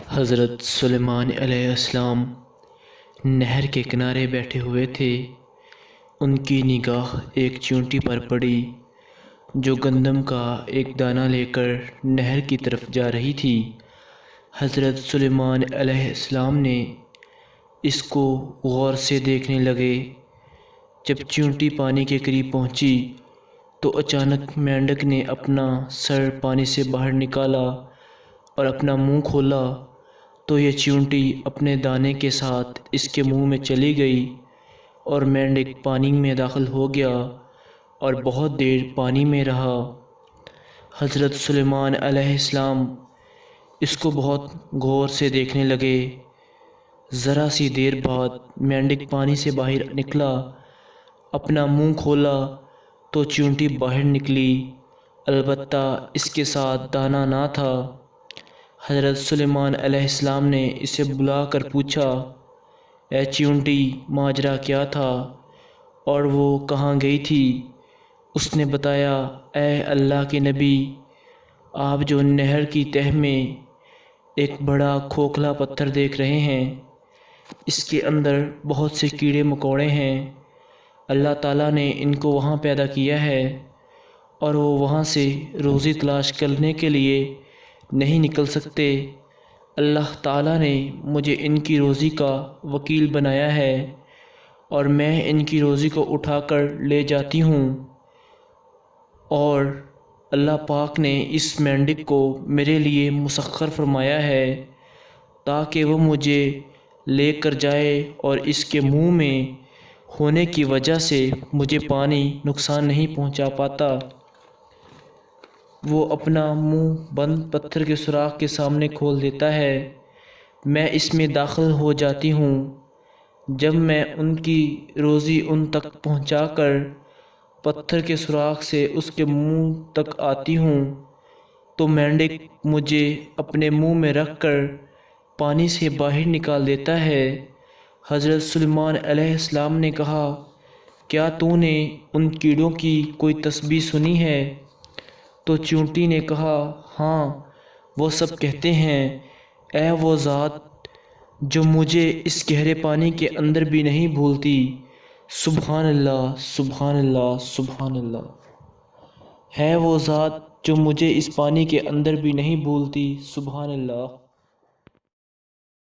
حضرت سلیمان علیہ السلام نہر کے کنارے بیٹھے ہوئے تھے۔ ان کی نگاہ ایک چیونٹی پر پڑی جو گندم کا ایک دانہ لے کر نہر کی طرف جا رہی تھی۔ حضرت سلیمان علیہ السلام نے اس کو غور سے دیکھنے لگے۔ جب چیونٹی پانی کے قریب پہنچی تو اچانک مینڈک نے اپنا سر پانی سے باہر نکالا اور اپنا منہ کھولا تو یہ چیونٹی اپنے دانے کے ساتھ اس کے منہ میں چلی گئی اور مینڈک پانی میں داخل ہو گیا اور بہت دیر پانی میں رہا۔ حضرت سلیمان علیہ السلام اس کو بہت غور سے دیکھنے لگے۔ ذرا سی دیر بعد مینڈک پانی سے باہر نکلا، اپنا منہ کھولا تو چیونٹی باہر نکلی، البتہ اس کے ساتھ دانہ نہ تھا۔ حضرت سلیمان علیہ السلام نے اسے بلا کر پوچھا، اے چیونٹی، ماجرا کیا تھا اور وہ کہاں گئی تھی؟ اس نے بتایا، اے اللہ کے نبی، آپ جو نہر کی تہہ میں ایک بڑا کھوکھلا پتھر دیکھ رہے ہیں، اس کے اندر بہت سے کیڑے مکوڑے ہیں۔ اللہ تعالیٰ نے ان کو وہاں پیدا کیا ہے اور وہ وہاں سے روزی تلاش کرنے کے لیے نہیں نکل سکتے۔ اللہ تعالیٰ نے مجھے ان کی روزی کا وکیل بنایا ہے اور میں ان کی روزی کو اٹھا کر لے جاتی ہوں، اور اللہ پاک نے اس مینڈک کو میرے لیے مسخر فرمایا ہے تاکہ وہ مجھے لے کر جائے اور اس کے منہ میں ہونے کی وجہ سے مجھے پانی نقصان نہیں پہنچا پاتا۔ وہ اپنا منہ بند پتھر کے سوراخ کے سامنے کھول دیتا ہے، میں اس میں داخل ہو جاتی ہوں۔ جب میں ان کی روزی ان تک پہنچا کر پتھر کے سوراخ سے اس کے منہ تک آتی ہوں تو مینڈک مجھے اپنے منہ میں رکھ کر پانی سے باہر نکال دیتا ہے۔ حضرت سلیمان علیہ السلام نے کہا، کیا تو نے ان کیڑوں کی کوئی تسبیح سنی ہے؟ تو چیونٹی نے کہا، ہاں، وہ سب کہتے ہیں، اے وہ ذات جو مجھے اس گہرے پانی کے اندر بھی نہیں بھولتی۔ سبحان اللہ، سبحان اللہ، سبحان اللہ۔ ہے وہ ذات جو مجھے اس پانی کے اندر بھی نہیں بھولتی۔ سبحان اللہ۔